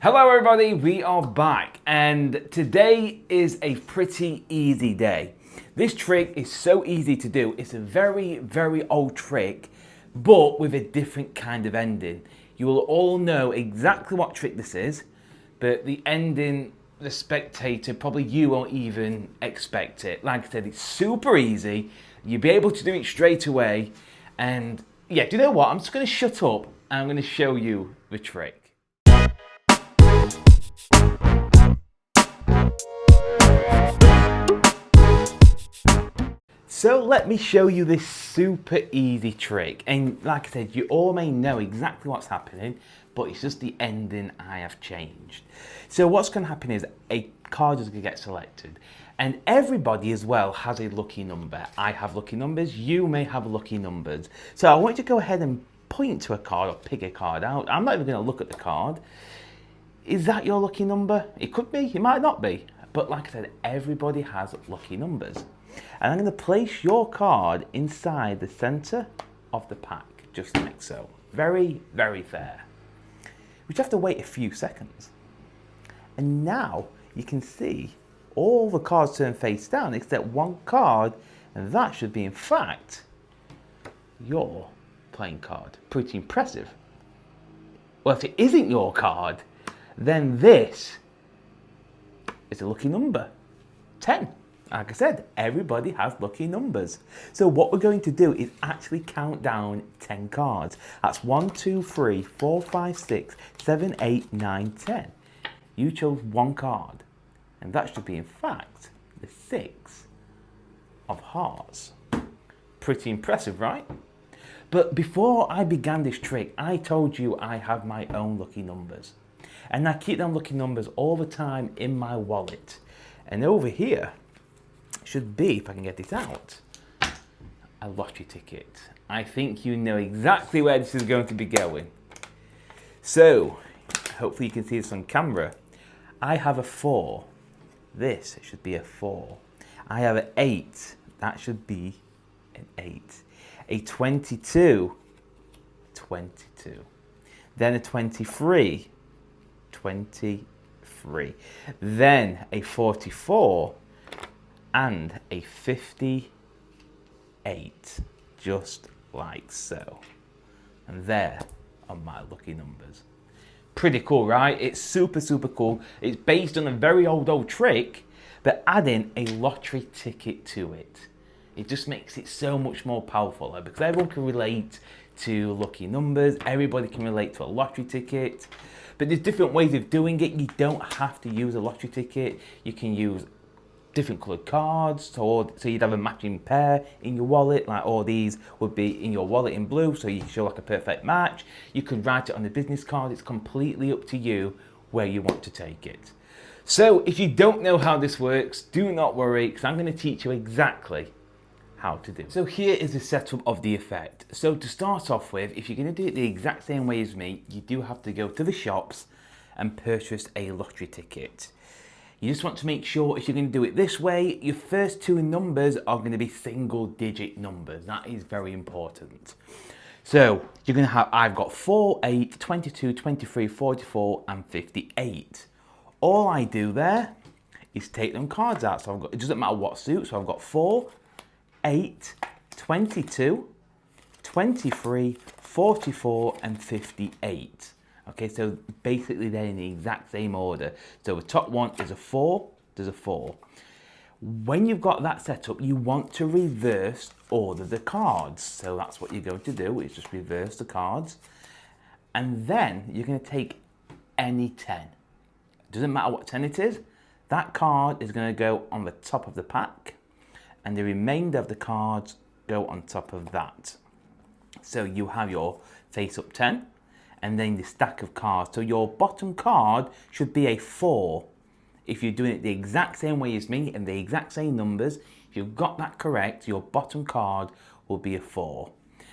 Hello everybody, we are back and today is a pretty easy day. This trick is so easy to do. It's a very old trick, but with a different kind of ending. You will all know exactly what trick this is, but the ending, the spectator, probably you won't even expect it. Like I said, it's super easy. You'll be able to do it straight away. And yeah, do you know what? I'm just going to shut up and I'm going to show you the trick. So let me show you this super easy trick. And like I said, you all may know exactly what's happening, but it's just the ending I have changed. So what's going to happen is a card is going to get selected. And everybody as well has a lucky number. I have lucky numbers, you may have lucky numbers. So I want you to go ahead and point to a card or pick a card out. I'm not even going to look at the card. Is that your lucky number? It could be, it might not be. But like I said, everybody has lucky numbers. And I'm going to place your card inside the center of the pack, just like so. Very fair. We just have to wait a few seconds. And now you can see all the cards turn face down except one card, and that should be, in fact, your playing card. Pretty impressive. Well, if it isn't your card, then this is a lucky number, 10. Like I said, everybody has lucky numbers. So what we're going to do is actually count down 10 cards. That's 1, 2, 3, 4, 5, 6, 7, 8, 9, 10. You chose one card. And that should be, in fact, the 6 of hearts. Pretty impressive, right? But before I began this trick, I told you I have my own lucky numbers. And I keep them lucky numbers all the time in my wallet. And over here should be, if I can get it out, a lottery ticket. I think you know exactly where this is going to be going. So, hopefully you can see this on camera. I have a 4. This should be a 4. I have an 8. That should be an 8. A 22. 22. Then a 23. 23. Then a 44. And a 58, just like so. And there are my lucky numbers. Pretty cool, right? It's super cool. It's based on a very old trick, but adding a lottery ticket to it. It just makes it so much more powerful, because everyone can relate to lucky numbers, everybody can relate to a lottery ticket, but there's different ways of doing it. You don't have to use a lottery ticket. You can use different coloured cards, so you'd have a matching pair in your wallet, like all these would be in your wallet in blue, so you show like a perfect match. You could write it on a business card. It's completely up to you where you want to take it. So if you don't know how this works, do not worry, because I'm going to teach you exactly how to do it. So here is the setup of the effect. So to start off with, if you're going to do it the exact same way as me, you do have to go to the shops and purchase a lottery ticket. You just want to make sure, if you're going to do it this way, your first 2 numbers are going to be single digit numbers. That is very important. So you're going to have, I've got 4, 8, 22, 23, 44 and 58. All I do there is take them cards out. So I've got, it doesn't matter what suit. So I've got 4, 8, 22, 23, 44 and 58. Okay, so basically they're in the exact same order. So the top one is a 4, there's a 4. When you've got that set up, you want to reverse order the cards. So that's what you're going to do, is just reverse the cards. And then you're going to take any 10. Doesn't matter what 10 it is, that card is going to go on the top of the pack, and the remainder of the cards go on top of that. So you have your face-up 10, and then the stack of cards. So your bottom card should be a 4. If you're doing it the exact same way as me and the exact same numbers, if you've got that correct, your bottom card will be a 4.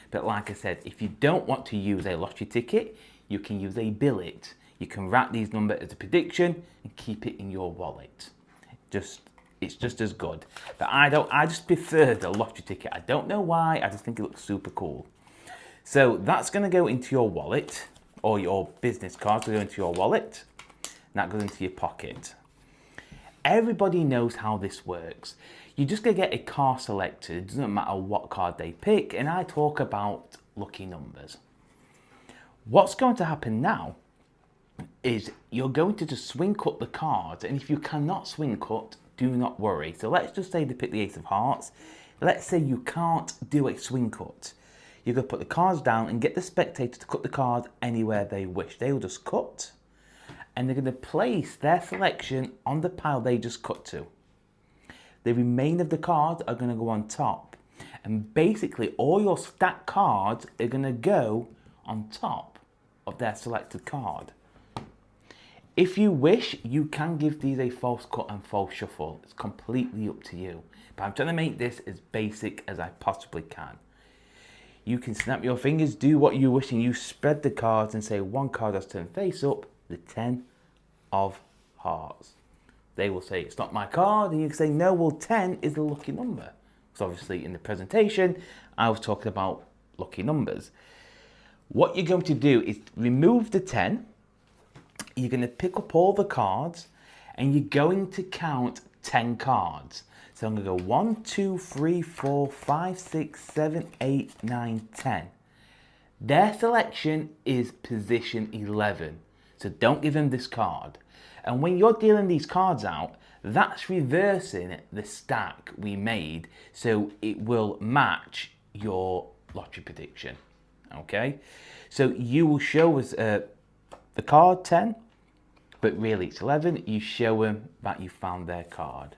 But like I said, if you don't want to use a lottery ticket, you can use a billet. You can write these numbers as a prediction and keep it in your wallet. It's just as good. But I just prefer the lottery ticket. I don't know why, I just think it looks super cool. So that's going to go into your wallet, or your business cards will go into your wallet. that goes into your pocket. Everybody knows how this works. You're just going to get a card selected, it doesn't matter what card they pick, and I talk about lucky numbers. What's going to happen now is you're going to just swing cut the cards, and if you cannot swing cut, do not worry. So let's just say they pick the Ace of Hearts. Let's say you can't do a swing cut. You're going to put the cards down and get the spectator to cut the cards anywhere they wish. They will just cut, and they're going to place their selection on the pile they just cut to. The remainder of the cards are going to go on top, and basically all your stacked cards are going to go on top of their selected card. If you wish, you can give these a false cut and false shuffle. It's completely up to you. But I'm trying to make this as basic as I possibly can. You can snap your fingers, do what you wish, and you spread the cards and say one card has turned face up, the 10 of Hearts. They will say, it's not my card, and you can say, no, well, 10 is the lucky number. So obviously in the presentation, I was talking about lucky numbers. What you're going to do is remove the 10, you're going to pick up all the cards, and you're going to count 10 cards. So I'm going to go 1, 2, 3, 4, 5, 6, 7, 8, 9, 10. Their selection is position 11. So don't give them this card. And when you're dealing these cards out, that's reversing the stack we made, so it will match your lottery prediction. Okay? So you will show us the card 10, but really it's 11. You show them that you found their card.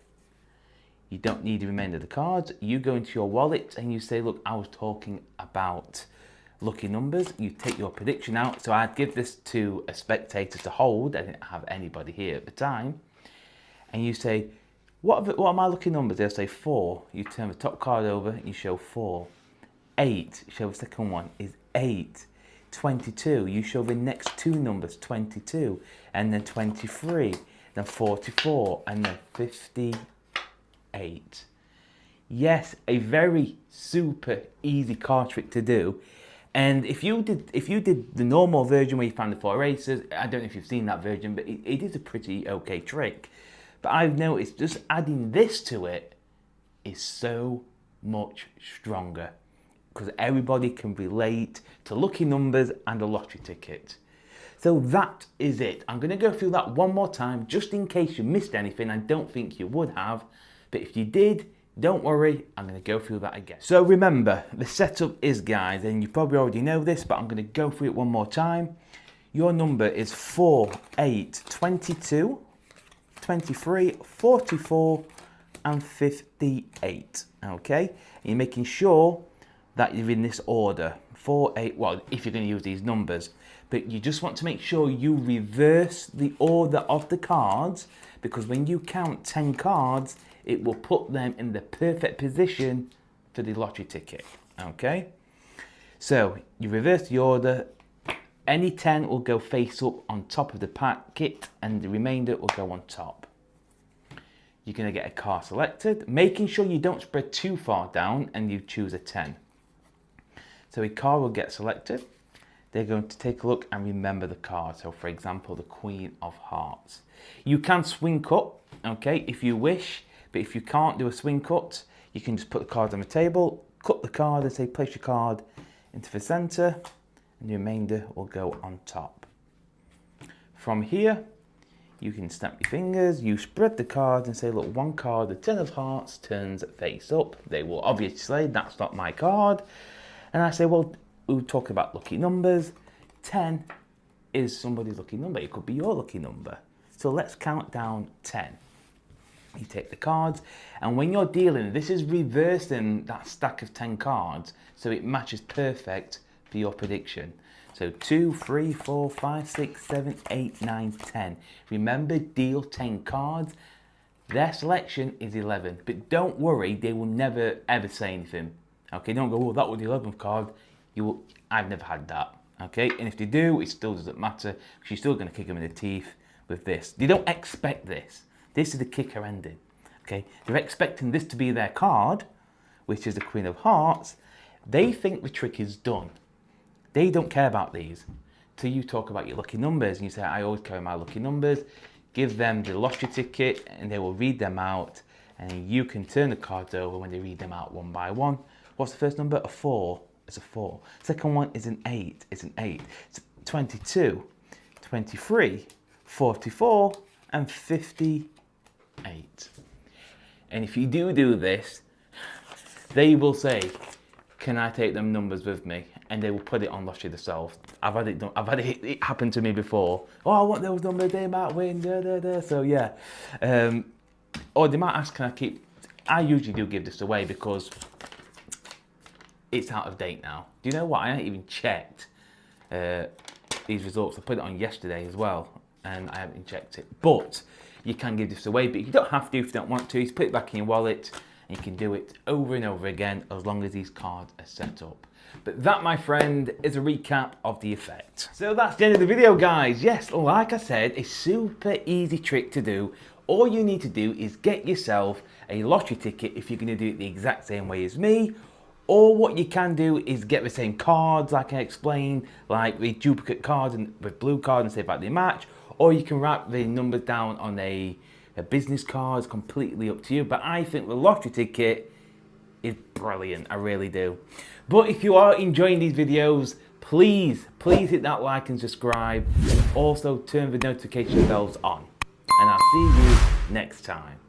You don't need the remainder of the cards. You go into your wallet and you say, look, I was talking about lucky numbers. You take your prediction out. So I'd give this to a spectator to hold. I didn't have anybody here at the time. And you say, what are my lucky numbers? They'll say 4. You turn the top card over and you show 4. 8, show the second one, is 8. 22, you show the next two numbers, 22, and then 23, then 44, and then 58. Yes, a very super easy card trick to do. And if you did the normal version where you found the 4 aces, I don't know if you've seen that version, but it is a pretty okay trick. But I've noticed just adding this to it is so much stronger, because everybody can relate to lucky numbers and a lottery ticket. So that is it. I'm going to go through that one more time, just in case you missed anything. I don't think you would have, but if you did, don't worry, I'm going to go through that again. So remember, the setup is, guys, and you probably already know this, but I'm going to go through it one more time. Your number is 4, 8, 22, 23, 44, and 58, okay? And you're making sure that you're in this order, 4, 8, well, if you're going to use these numbers, but you just want to make sure you reverse the order of the cards, because when you count 10 cards, it will put them in the perfect position for the lottery ticket, okay? So you reverse the order, any 10 will go face up on top of the packet, and the remainder will go on top. You're going to get a card selected, making sure you don't spread too far down and you choose a 10. So a card will get selected. They're going to take a look and remember the card. So for example, the Queen of Hearts. You can swing cut, okay, if you wish, but if you can't do a swing cut, you can just put the card on the table, cut the card and say place your card into the center, and the remainder will go on top. From here, you can snap your fingers, you spread the cards and say, look, one card, the 10 of Hearts, turns face up. They will obviously say, that's not my card. And I say, well, we're talking about lucky numbers. 10 is somebody's lucky number. It could be your lucky number. So let's count down 10. You take the cards, and when you're dealing, this is reversing that stack of 10 cards, so it matches perfect for your prediction. So 2, 3, 4, 5, 6, 7, 8, 9, 10. Remember, deal 10 cards. Their selection is 11, but don't worry, they will never ever say anything. Okay, don't go, oh, that was the 11th card. I've never had that. Okay, and if they do, it still doesn't matter, because you're still going to kick them in the teeth with this. They don't expect this. This is the kicker ending. Okay, they're expecting this to be their card, which is the Queen of Hearts. They think the trick is done. They don't care about these. So you talk about your lucky numbers and you say, I always carry my lucky numbers. Give them the lottery ticket and they will read them out, and you can turn the cards over when they read them out one by one. What's the first number? A 4. It's a 4. Second one is an 8. It's an 8. It's 22, 23, 44 and 58. And if you do this, they will say, can I take them numbers with me? And they will put it on lottery themselves. I've had it happen to me before. Oh, I want those numbers, they might win, So yeah. Or they might ask, can I keep, I usually do give this away because it's out of date now. Do you know what? I haven't even checked these results. I put it on yesterday as well, and I haven't checked it. But you can give this away, but you don't have to if you don't want to. You just put it back in your wallet, and you can do it over and over again as long as these cards are set up. But that, my friend, is a recap of the effect. So that's the end of the video, guys. Yes, like I said, a super easy trick to do. All you need to do is get yourself a lottery ticket if you're going to do it the exact same way as me. Or what you can do is get the same cards, like I explained, like with duplicate cards and with blue cards and see if they match. Or you can write the numbers down on a business card. It's completely up to you. But I think the lottery ticket is brilliant. I really do. But if you are enjoying these videos, please hit that like and subscribe. Also turn the notification bells on. And I'll see you next time.